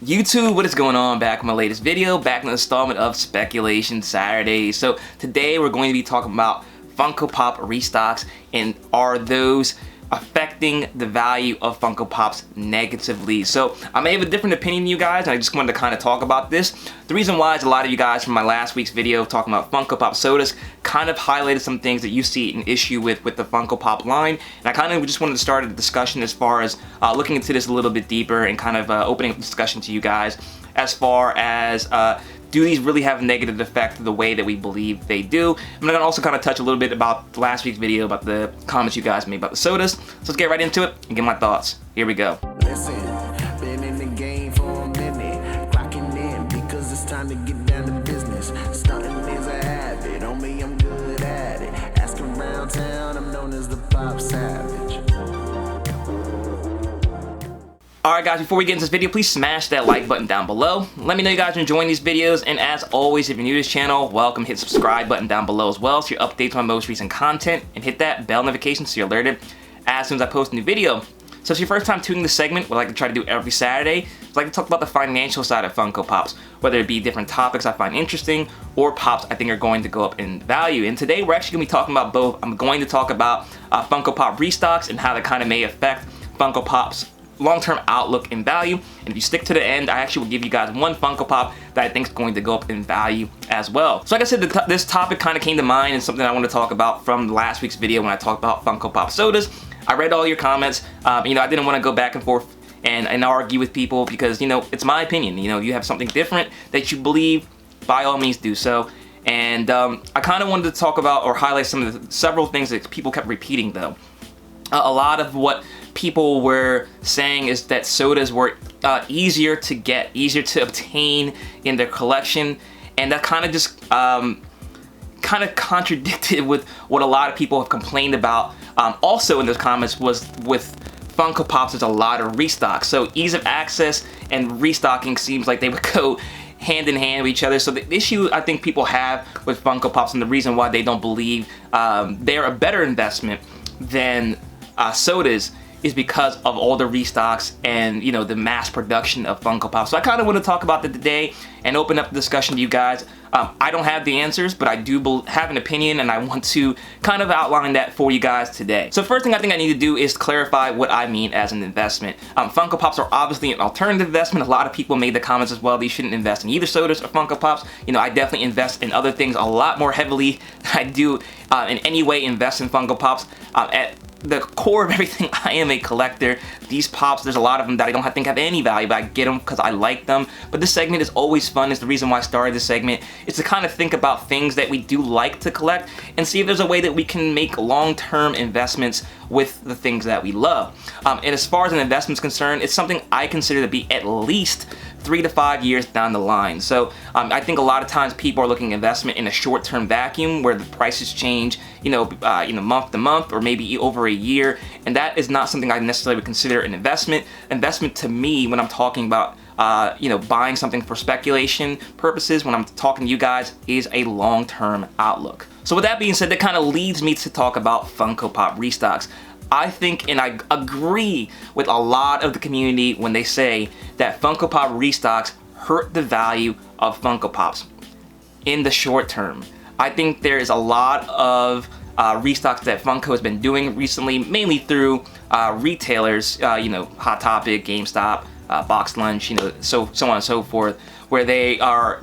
YouTube, what is going on? Back with my latest video, back in the installment of Speculation Saturday. So today we're going to be talking about Funko Pop restocks, and are those affecting the value of Funko Pops negatively? So I may have a different opinion than you guys, and I just wanted to kind of talk about this. The reason why is a lot of you guys from my last week's video talking about Funko Pop sodas kind of highlighted some things that you see an issue with the Funko Pop line, and I kind of just wanted to start a discussion as far as looking into this a little bit deeper and kind of opening up the discussion to you guys as far as do these really have a negative effect the way that we believe they do? I'm gonna also kind of touch a little bit about last week's video about the comments you guys made about the sodas. So let's get right into it and get my thoughts. Here we go. Listen, been in the game for a minute, clocking in because it's time to get down to business. Stunting is a habit, on me I'm good at it. Ask around town, I'm known as the Popsavage. Alright guys, before we get into this video, please smash that like button down below. Let me know you guys are enjoying these videos, and as always, if you're new to this channel, welcome. Hit the subscribe button down below as well so you're updated on my most recent content, and hit that bell notification so you're alerted as soon as I post a new video. So if it's your first time tuning this segment, what I like to try to do every Saturday is like to talk about the financial side of Funko Pops, whether it be different topics I find interesting or Pops I think are going to go up in value. And today we're actually going to be talking about both. I'm going to talk about Funko Pop restocks and how that kind of may affect Funko Pop's long-term outlook in value, and if you stick to the end, I actually will give you guys one Funko Pop that I think is going to go up in value as well. So like I said, this topic kind of came to mind and something I want to talk about from last week's video when I talked about Funko Pop sodas. I read all your comments. I didn't want to go back and forth and argue with people because, it's my opinion. You have something different that you believe, by all means do so. And I kind of wanted to talk about or highlight several things that people kept repeating though. A lot of what people were saying is that sodas were easier to get, easier to obtain in their collection, and that kind of just contradicted with what a lot of people have complained about. Also in those comments was with Funko Pops, there's a lot of restocks. So ease of access and restocking seems like they would go hand in hand with each other. So the issue I think people have with Funko Pops, and the reason why they don't believe they're a better investment than sodas, is because of all the restocks and the mass production of Funko Pops. So I kind of want to talk about that today and open up the discussion to you guys. I don't have the answers, but I do have an opinion, and I want to kind of outline that for you guys today. So first thing I think I need to do is clarify what I mean as an investment. Funko Pops are obviously an alternative investment. A lot of people made the comments as well, they shouldn't invest in either sodas or Funko Pops. I definitely invest in other things a lot more heavily than I do in any way invest in Funko Pops. At the core of everything, I am a collector. These Pops, there's a lot of them that I don't think have any value, but I get them because I like them. But this segment is always fun. It's the reason why I started this segment. It's to kind of think about things that we do like to collect and see if there's a way that we can make long-term investments with the things that we love. And as far as an investment's concerned, it's something I consider to be at least 3 to 5 years down the line. So I think a lot of times people are looking at investment in a short-term vacuum where the prices change, month to month or maybe over a year, and that is not something I necessarily would consider an investment. Investment to me, when I'm talking about buying something for speculation purposes, when I'm talking to you guys, is a long-term outlook. So with that being said, that kind of leads me to talk about Funko Pop restocks. I think and I agree with a lot of the community when they say that Funko Pop restocks hurt the value of Funko Pops in the short term. I think there is a lot of restocks that Funko has been doing recently, mainly through retailers, Hot Topic, GameStop, Box Lunch, so on and so forth, where they are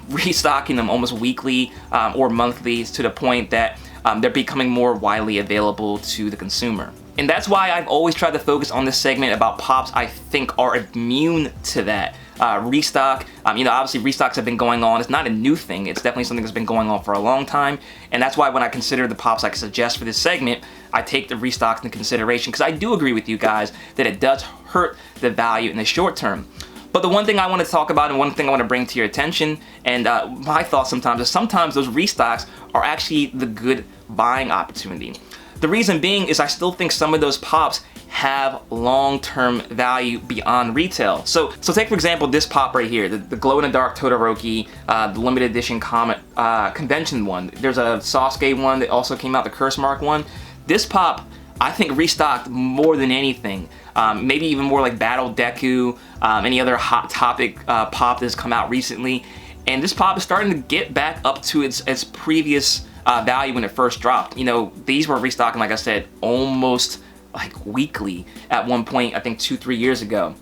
restocking them almost weekly or monthly to the point that they're becoming more widely available to the consumer. And that's why I've always tried to focus on this segment about Pops I think are immune to that. Restock, obviously restocks have been going on. It's not a new thing. It's definitely something that's been going on for a long time. And that's why when I consider the Pops I suggest for this segment, I take the restocks into consideration, because I do agree with you guys that it does hurt the value in the short term. But the one thing I want to talk about and one thing I want to bring to your attention and my thoughts sometimes is sometimes those restocks are actually the good buying opportunity. The reason being is I still think some of those Pops have long-term value beyond retail. So take for example this Pop right here, the glow-in-the-dark Todoroki, the limited edition comic convention one. There's a Sasuke one that also came out, the Curse Mark one. This Pop I think restocked more than anything. Maybe even more like Battle Deku, any other hot topic pop that's come out recently. And this pop is starting to get back up to its previous value when it first dropped. You know, these were restocking, like I said, almost like weekly at one point, I think 2-3 years ago.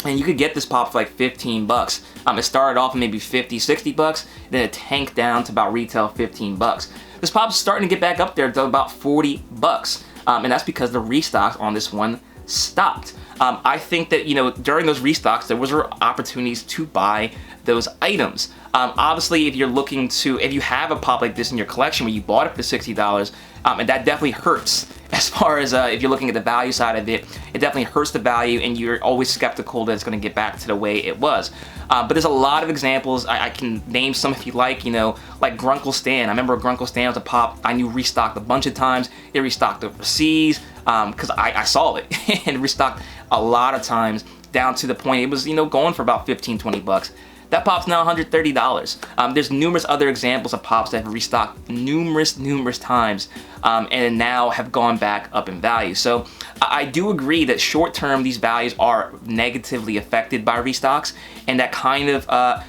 And you could get this pop for like 15 bucks. It started off maybe 50, 60 bucks, then it tanked down to about retail 15 bucks. This pop's starting to get back up there to about 40 bucks. And that's because the restocks on this one stopped. I think that, you know, during those restocks, there was opportunities to buy those items. Obviously, if you have a pop like this in your collection where you bought it for $60, and that definitely hurts as far as if you're looking at the value side of it, it definitely hurts the value, and you're always skeptical that it's going to get back to the way it was. But there's a lot of examples. I can name some if you like, you know, like Grunkle Stan. I remember Grunkle Stan was a pop I knew restocked a bunch of times. It restocked overseas because I saw it and restocked a lot of times down to the point it was, you know, going for about 15, 20 bucks. That pop's now $130. There's numerous other examples of pops that have restocked numerous times and now have gone back up in value. So I do agree that short term these values are negatively affected by restocks, and that kind of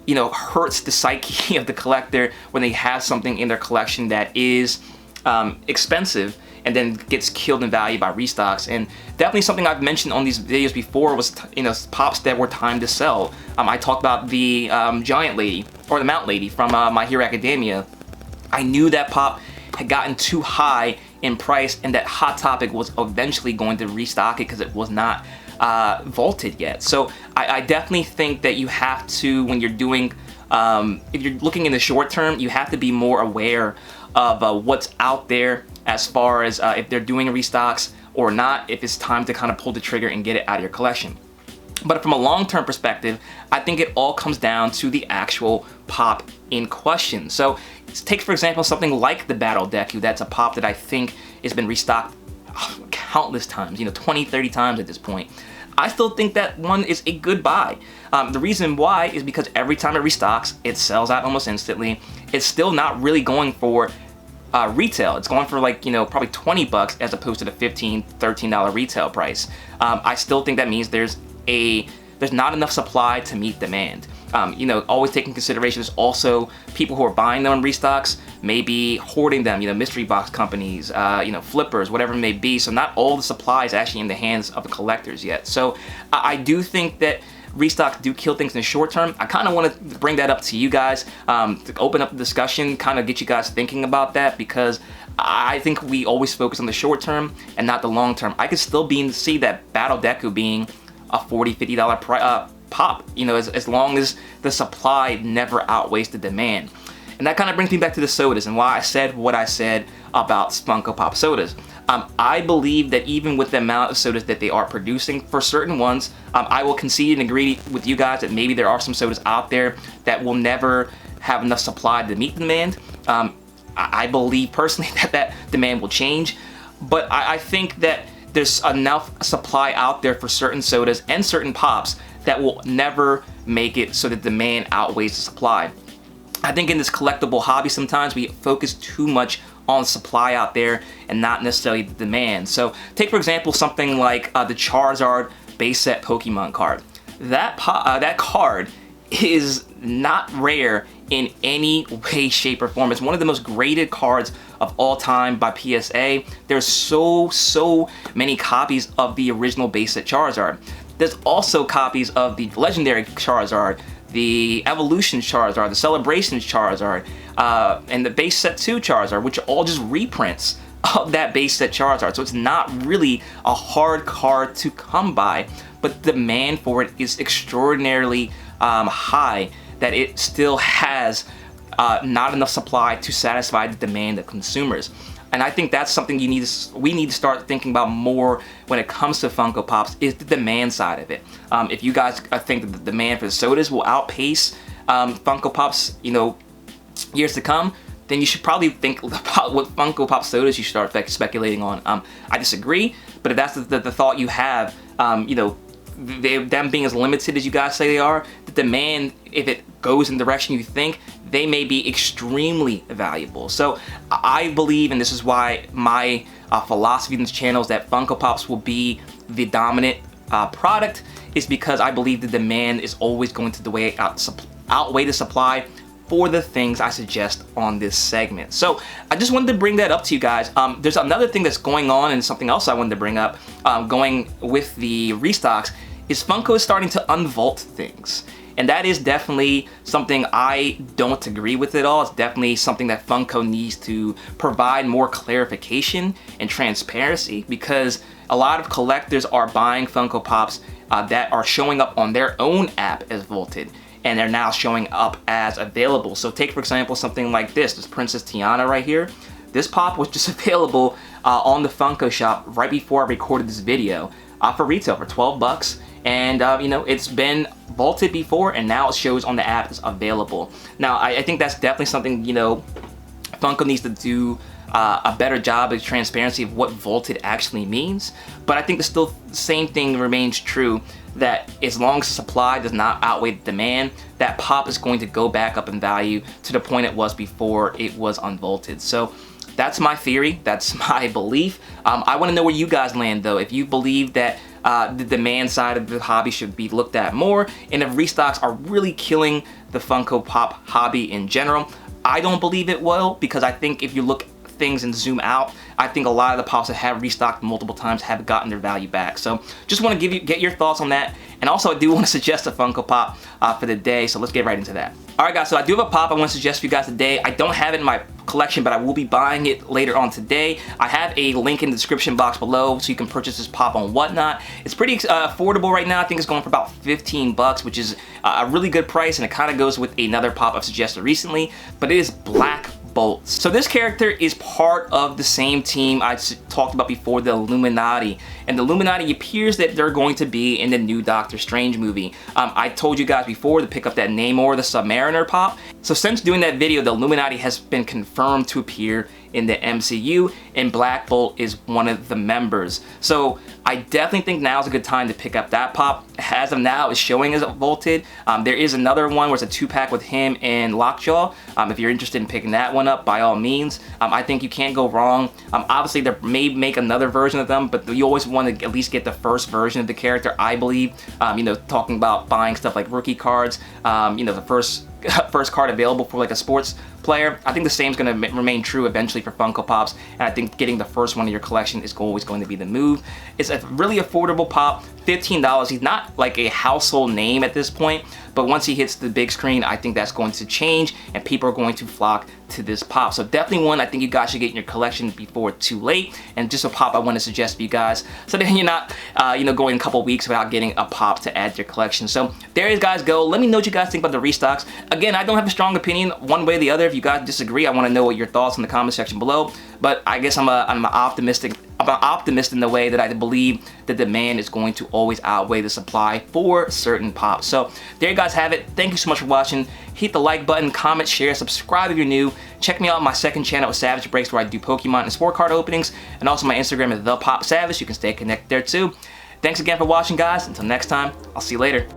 you know, hurts the psyche of the collector when they have something in their collection that is expensive and then gets killed in value by restocks. And definitely something I've mentioned on these videos before was, you know, pops that were timed to sell. I talked about the Giant Lady, or the Mount Lady from My Hero Academia. I knew that pop had gotten too high in price and that Hot Topic was eventually going to restock it because it was not vaulted yet. So I definitely think that you have to, when you're doing, if you're looking in the short term, you have to be more aware of what's out there as far as if they're doing restocks or not, if it's time to kind of pull the trigger and get it out of your collection. But from a long-term perspective, I think it all comes down to the actual pop in question. So take, for example, something like the Battle Deku. That's a pop that I think has been restocked countless times, you know, 20, 30 times at this point. I still think that one is a good buy. The reason why is because every time it restocks, it sells out almost instantly. It's still not really going for retail. It's going for, like, you know, probably 20 bucks as opposed to the $15, $13 retail price. I still think that means there's not enough supply to meet demand. You know, always take in consideration there's also people who are buying them in restocks, maybe hoarding them, you know, mystery box companies, you know, flippers, whatever it may be. So not all the supply is actually in the hands of the collectors yet. So I do think that restocks do kill things in the short term. I kind of want to bring that up to you guys to open up the discussion, kind of get you guys thinking about that, because I think we always focus on the short term and not the long term. I could still see that Battle Deku being a $40, $50 pop, you know, as long as the supply never outweighs the demand. And that kind of brings me back to the sodas and why I said what I said about Funko Pop sodas. I believe that even with the amount of sodas that they are producing for certain ones, I will concede and agree with you guys that maybe there are some sodas out there that will never have enough supply to meet the demand. I believe personally that demand will change, but I think that there's enough supply out there for certain sodas and certain pops that will never make it so that demand outweighs the supply. I think in this collectible hobby sometimes we focus too much on supply out there and not necessarily the demand. So take, for example, something like the Charizard base set Pokemon card. That card is not rare in any way, shape, or form. It's one of the most graded cards of all time by PSA. There's so many copies of the original base set Charizard. There's also copies of the legendary Charizard, the Evolution Charizard, the Celebrations Charizard, and the base set 2 Charizard, which are all just reprints of that base set Charizard. So it's not really a hard card to come by, but the demand for it is extraordinarily high, that it still has not enough supply to satisfy the demand of consumers. And I think that's something we need to start thinking about more when it comes to Funko Pops, is the demand side of it. If you guys think that the demand for the sodas will outpace Funko Pops, you know, years to come, then you should probably think about what Funko Pop sodas you should start speculating on. I disagree, but if that's the thought you have, you know, them being as limited as you guys say they are, the demand, if it goes in the direction you think, they may be extremely valuable. So I believe, and this is why my philosophy in this channel is that Funko Pops will be the dominant product, is because I believe the demand is always going to outweigh the supply for the things I suggest on this segment. So I just wanted to bring that up to you guys. There's another thing that's going on, and something else I wanted to bring up, going with the restocks, is Funko is starting to unvault things. And that is definitely something I don't agree with at all. It's definitely something that Funko needs to provide more clarification and transparency, because a lot of collectors are buying Funko Pops that are showing up on their own app as vaulted, and they're now showing up as available. So take, for example, something like this Princess Tiana right here. This pop was just available on the Funko shop right before I recorded this video for retail for 12 bucks. And you know, it's been vaulted before, and now it shows on the app as available. Now, I think that's definitely something, you know, Funko needs to do a better job of transparency of what vaulted actually means. But I think the same thing remains true, that as long as the supply does not outweigh the demand, that pop is going to go back up in value to the point it was before it was unvaulted. So that's my theory, that's my belief. I want to know where you guys land though. If you believe that the demand side of the hobby should be looked at more, and if restocks are really killing the Funko Pop hobby in general. I don't believe it will, because I think if you look things and zoom out, I think a lot of the pops that have restocked multiple times have gotten their value back. So just want to get your thoughts on that. And also I do want to suggest a Funko Pop for the day, so let's get right into that. Alright guys, so I do have a pop I want to suggest for you guys today. I don't have it in my collection, but I will be buying it later on today. I have a link in the description box below so you can purchase this pop on Whatnot. It's pretty affordable right now. I think it's going for about 15 bucks, which is a really good price, and it kind of goes with another pop I've suggested recently, but it is Black Bolt. So this character is part of the same team I talked about before, the Illuminati. And the Illuminati appears that they're going to be in the new Doctor Strange movie. I told you guys before to pick up that Namor the Submariner pop. So since doing that video, the Illuminati has been confirmed to appear in the MCU, and Black Bolt is one of the members. So I definitely think now's a good time to pick up that pop. As of now, it's showing as vaulted. There is another one where it's a 2-pack with him and Lockjaw. If you're interested in picking that one up, by all means. I think you can't go wrong. Obviously, they may make another version of them, but you always want to at least get the first version of the character, I believe. You know, talking about buying stuff like rookie cards, you know, the first card available for like a sports player. I think the same is going to remain true eventually for Funko Pops, and I think getting the first one in your collection is always going to be the move. It's a really affordable pop, $15. He's not like a household name at this point, but once he hits the big screen, I think that's going to change, and people are going to flock to this pop. So definitely one I think you guys should get in your collection before it's too late, and just a pop I want to suggest for you guys, so then you're not you know, going a couple weeks without getting a pop to add to your collection. So there you guys go. Let me know what you guys think about the restocks. Again, I don't have a strong opinion one way or the other. If you guys disagree, I want to know what your thoughts in the comment section below. But I guess I'm an optimist in the way that I believe the demand is going to always outweigh the supply for certain pops. So there you guys have it. Thank you so much for watching. Hit the like button, comment, share, subscribe if you're new. Check me out on my second channel with Savage Breaks, where I do Pokemon and sport card openings, and also my Instagram is ThePopSavage. You can stay connected there too. Thanks again for watching, guys. Until next time, I'll see you later.